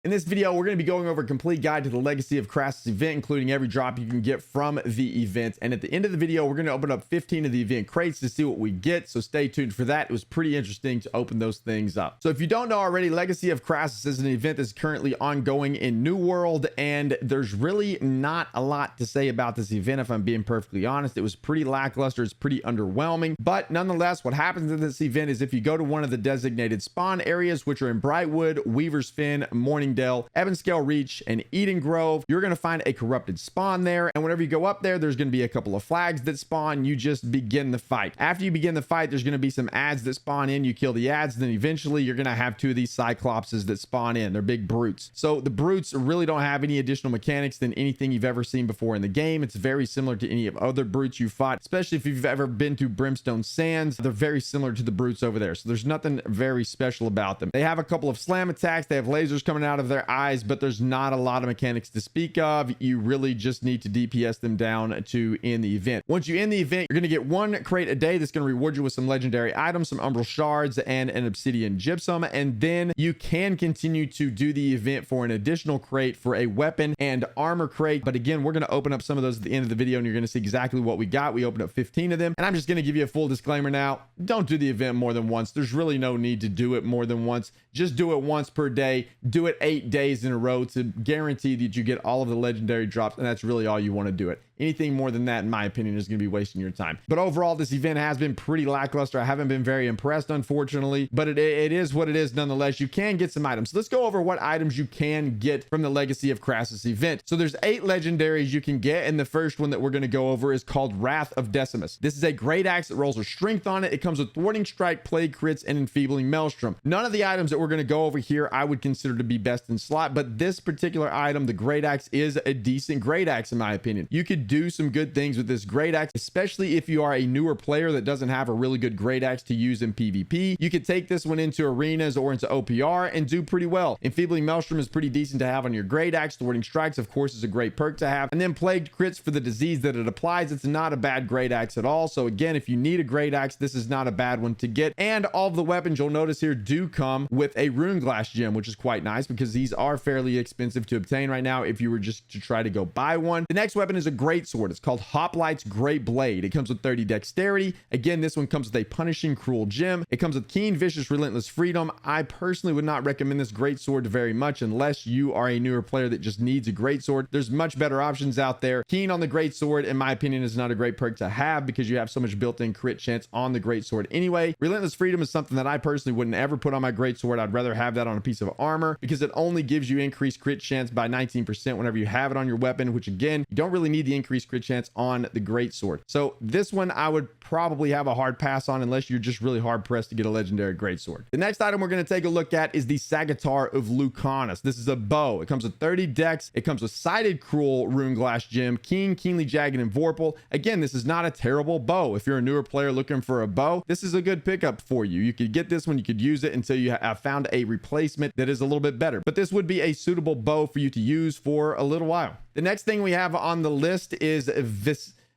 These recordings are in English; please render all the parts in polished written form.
In this video, we're going to be going over a complete guide to the Legacy of Crassus event, including every drop you can get from the event. And at the end of the video, we're going to open up 15 of the event crates to see what we get. So stay tuned for that. It was pretty interesting to open those things up. So if you don't know already, Legacy of Crassus is an event that's currently ongoing in New World, and there's really not a lot to say about this event, if I'm being perfectly honest. It was pretty lackluster. It's pretty underwhelming. But nonetheless, what happens in this event is if you go to one of the designated spawn areas, which are in Brightwood, Weaver's Fen, Morningdale, Evanscale Reach, and Eden Grove, you're going to find a corrupted spawn there. And whenever you go up there, there's going to be a couple of flags that spawn. You just begin the fight. After you begin the fight, there's going to be some ads that spawn in. You kill the ads, then eventually you're going to have two of these cyclopses that spawn in. They're big brutes. So the brutes really don't have any additional mechanics than anything you've ever seen before in the game. It's very similar to any of other brutes you fought, especially if you've ever been to Brimstone Sands. They're very similar to the brutes over there. So there's nothing very special about them. They have a couple of slam attacks. They have lasers coming out of their eyes, but there's not a lot of mechanics to speak of. You really just need to DPS them down to end the event. Once you end the event, you're going to get one crate a day that's going to reward you with some legendary items, some umbral shards, and an obsidian gypsum. And then you can continue to do the event for an additional crate for a weapon and armor crate. But again, we're going to open up some of those at the end of the video, and you're going to see exactly what we got. We opened up 15 of them, and I'm just going to give you a full disclaimer now. Don't do the event more than once. There's really no need to do it more than once. Just do it once per day. Do it 8 days in a row to guarantee that you get all of the legendary drops, and that's really all you want to do it. Anything more than that, in my opinion, is going to be wasting your time. But overall, this event has been pretty lackluster. I haven't been very impressed, unfortunately, but it is what it is nonetheless. You can get some items. So let's go over what items you can get from the Legacy of Crassus event. So there's 8 legendaries you can get, and the first one that we're going to go over is called Wrath of Decimus. This is a great axe that rolls a strength on it. It comes with Thwarting Strike, Plague Crits, and Enfeebling Maelstrom. None of the items that we're going to go over here I would consider to be best in slot, but this particular item, the Great Axe, is a decent Great Axe in my opinion. You could do some good things with this Great Axe, especially if you are a newer player that doesn't have a really good Great Axe to use in PvP. You could take this one into arenas or into OPR and do pretty well. Enfeebling Maelstrom is pretty decent to have on your Great Axe. Thwarting Strikes, of course, is a great perk to have. And then Plagued Crits for the disease that it applies. It's not a bad Great Axe at all. So again, if you need a Great Axe, this is not a bad one to get. And all of the weapons you'll notice here do come with a Rune Glass gem, which is quite nice because these are fairly expensive to obtain right now if you were just to try to go buy one. The next weapon is a great sword. It's called Hoplites Great Blade. It comes with 30 dexterity. Again, this one comes with a punishing cruel gem. It comes with keen, vicious, relentless freedom. I personally would not recommend this great sword very much unless you are a newer player that just needs a great sword. There's much better options out there. Keen on the great sword, in my opinion, is not a great perk to have because you have so much built-in crit chance on the great sword anyway. Relentless freedom is something that I personally wouldn't ever put on my great sword. I'd rather have that on a piece of armor because it only gives you increased crit chance by 19% whenever you have it on your weapon, which again, you don't really need the increased crit chance on the great sword. So this one I would probably have a hard pass on unless you're just really hard pressed to get a legendary great sword. The next item we're going to take a look at is the Sagitar of Lucanus. This is a bow. It comes with 30 dex. It comes with Sided Cruel Rune Glass Gem, Keen, Keenly Jagged, and Vorpal. Again, this is not a terrible bow. If you're a newer player looking for a bow, this is a good pickup for you. You could get this one, you could use it until you have found a replacement that is a little bit better. But this would be a suitable bow for you to use for a little while. The next thing we have on the list is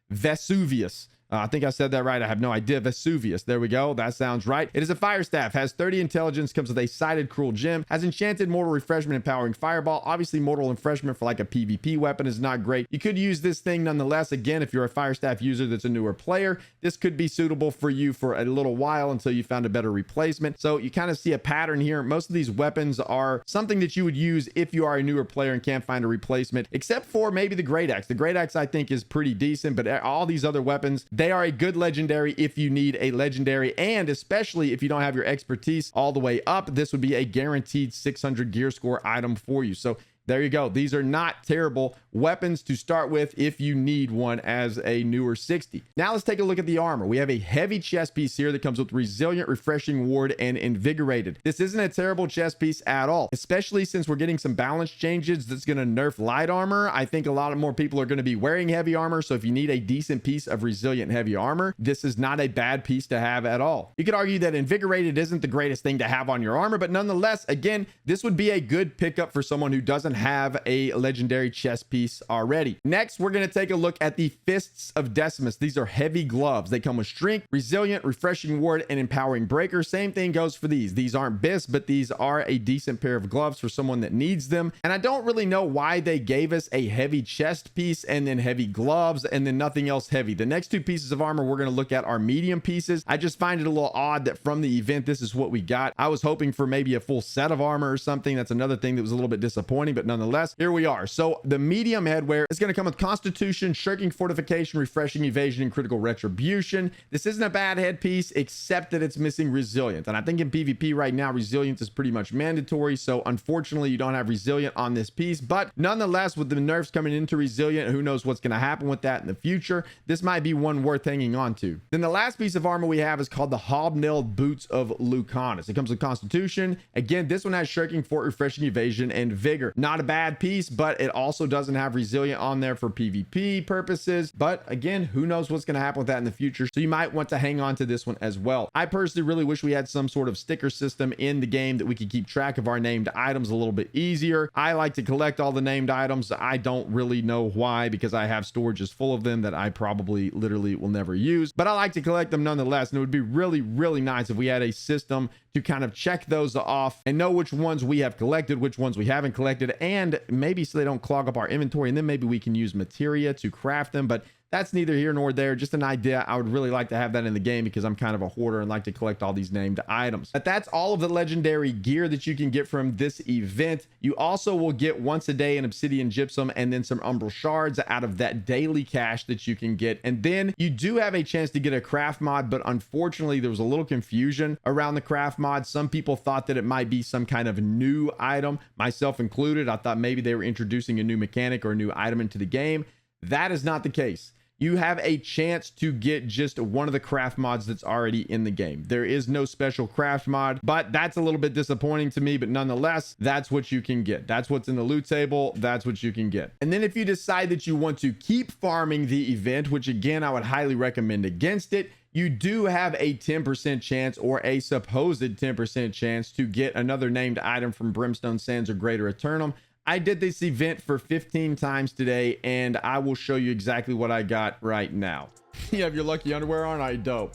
Vesuvius. I think I said that right. I have no idea. Vesuvius. There we go. That sounds right. It is a fire staff. Has 30 intelligence. Comes with a Sided Cruel Gem. Has enchanted Mortal Refreshment, Empowering Fireball. Obviously, Mortal Refreshment for like a PvP weapon is not great. You could use this thing nonetheless. Again, if you're a fire staff user that's a newer player, this could be suitable for you for a little while until you found a better replacement. So you kind of see a pattern here. Most of these weapons are something that you would use if you are a newer player and can't find a replacement, except for maybe the Great Axe. The Great Axe I think is pretty decent, but all these other weapons, they are a good legendary if you need a legendary, and especially if you don't have your expertise all the way up, this would be a guaranteed 600 gear score item for you. So there you go. These are not terrible weapons to start with if you need one as a newer 60. Now let's take a look at the armor. We have a heavy chest piece here that comes with Resilient, Refreshing Ward, and Invigorated. This isn't a terrible chest piece at all, especially since we're getting some balance changes that's going to nerf light armor. I think a lot of more people are going to be wearing heavy armor, so if you need a decent piece of resilient heavy armor, this is not a bad piece to have at all. You could argue that Invigorated isn't the greatest thing to have on your armor, but nonetheless, again, this would be a good pickup for someone who doesn't doesn't have a legendary chest piece already. Next, we're going to take a look at the Fists of Decimus. These are heavy gloves. They come with strength, resilient, refreshing ward, and empowering breaker. Same thing goes for these. These aren't bis, but these are a decent pair of gloves for someone that needs them. And I don't really know why they gave us a heavy chest piece and then heavy gloves and then nothing else heavy. The next two pieces of armor we're going to look at are medium pieces. I just find it a little odd that from the event, this is what we got. I was hoping for maybe a full set of armor or something. That's another thing that was a little bit disappointing, but nonetheless, here we are. So the medium headwear is going to come with Constitution, Shirking Fortification, Refreshing Evasion, and Critical Retribution. This isn't a bad headpiece, except that it's missing Resilient. And I think in PvP right now, Resilience is pretty much mandatory. So unfortunately, you don't have Resilient on this piece. But nonetheless, with the nerfs coming into Resilient, who knows what's going to happen with that in the future. This might be one worth hanging on to. Then the last piece of armor we have is called the Hobnailed Boots of Lucanus. It comes with Constitution. Again, this one has Shirking, Fort, Refreshing Evasion, and Vigor. Not a bad piece, but it also doesn't have Resilient on there for PvP purposes. But again, who knows what's going to happen with that in the future. So you might want to hang on to this one as well. I personally really wish we had some sort of sticker system in the game that we could keep track of our named items a little bit easier. I like to collect all the named items. I don't really know why, because I have storages full of them that I probably literally will never use, but I like to collect them nonetheless. And it would be really, really nice if we had a system to kind of check those off and know which ones we have collected, which ones we haven't collected, and maybe so they don't clog up our inventory, and then maybe we can use materia to craft them. But that's neither here nor there, just an idea. I would really like to have that in the game because I'm kind of a hoarder and like to collect all these named items. But that's all of the legendary gear that you can get from this event. You also will get once a day an obsidian gypsum and then some umbral shards out of that daily cache that you can get. And then you do have a chance to get a craft mod, but unfortunately there was a little confusion around the craft mod. Some people thought that it might be some kind of new item, myself included. I thought maybe they were introducing a new mechanic or a new item into the game. That is not the case. You have a chance to get just one of the craft mods that's already in the game. There is no special craft mod, but that's a little bit disappointing to me. But nonetheless, that's what you can get. That's what's in the loot table. That's what you can get. And then if you decide that you want to keep farming the event, which again, I would highly recommend against it, you do have a 10% chance, or a supposed 10% chance, to get another named item from Brimstone Sands or Greater Eternum. I did this event for 15 times today, and I will show you exactly what I got right now. You have your lucky underwear on? All right, dope.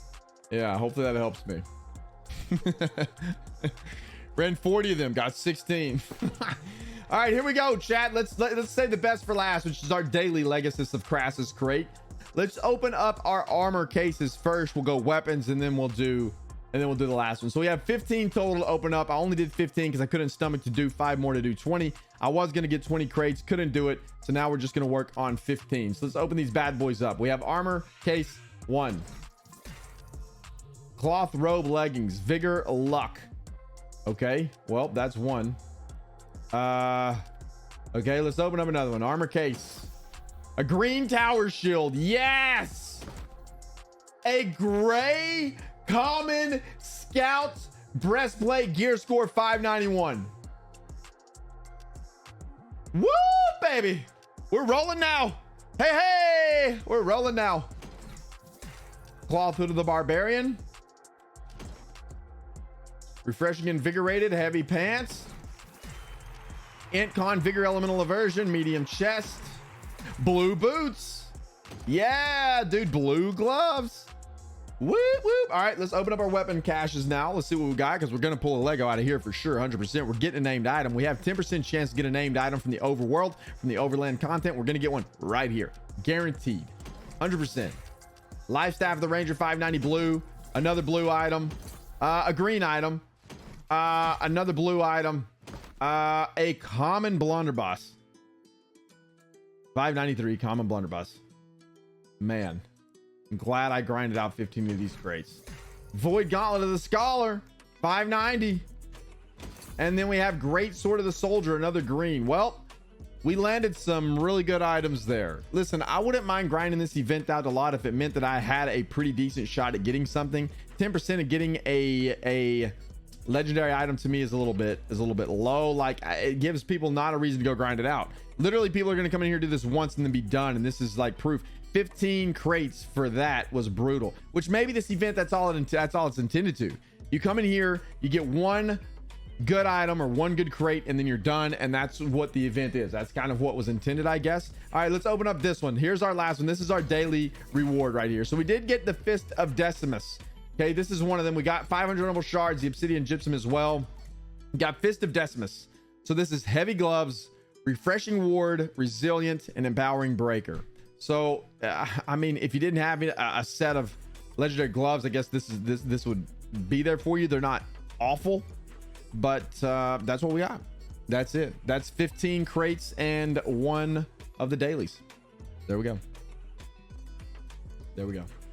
Yeah, hopefully that helps me. Ran 40 of them, got 16. All right, here we go, chat. Let's save the best for last, which is our daily Legacy of Crassus crate. Let's open up our armor cases first. We'll go weapons, and then we'll do the last one. So we have 15 total to open up. I only did 15 because I couldn't stomach to do 5 more to do 20. I was going to get 20 crates, couldn't do it. So now we're just going to work on 15. So let's open these bad boys up. We have armor case 1. Cloth robe leggings, vigor, luck. Okay, well, that's 1. Okay, let's open up another one. Armor case. A green tower shield. Yes! A gray common scout breastplate, gear score 591. Woo, baby. We're rolling now. Hey, we're rolling now. Cloth hood of the barbarian. Refreshing invigorated, heavy pants. Intcon vigor elemental aversion, medium chest. Blue boots. Yeah, dude, blue gloves. Whoop, whoop. All right, let's open up our weapon caches now. Let's see what we got, because we're going to pull a Lego out of here for sure, 100%. We're getting a named item. We have 10% chance to get a named item from the overworld, from the overland content. We're going to get one right here. Guaranteed. 100%. Life Staff of the Ranger, 590 blue. Another blue item. A green item. Another blue item. A common blunderbuss. 593 common blunderbuss. Man. I'm glad I grinded out 15 of these crates. Void Gauntlet of the Scholar, 590. And then we have Great Sword of the Soldier, another green. Well, we landed some really good items there. Listen, I wouldn't mind grinding this event out a lot if it meant that I had a pretty decent shot at getting something. 10% of getting a legendary item to me is a little bit low. Like, it gives people not a reason to go grind it out. Literally, people are going to come in here, do this once, and then be done. And this is like proof. 15 crates for that was brutal, which maybe this event, that's all it's intended to. You come in here, you get one good item or one good crate, and then you're done. And that's what the event is. That's kind of what was intended, I guess. All right, let's open up this one. Here's our last one. This is our daily reward right here. So we did get the Fist of Decimus. Okay, this is one of them. We got 500 honorable shards, the obsidian gypsum as well. We got Fist of Decimus. So this is heavy gloves, refreshing ward, resilient, and empowering breaker. So I mean, if you didn't have a set of legendary gloves, I guess this would be there for you. They're not awful, but that's what we got. That's it. That's 15 crates and one of the dailies. There we go. There we go.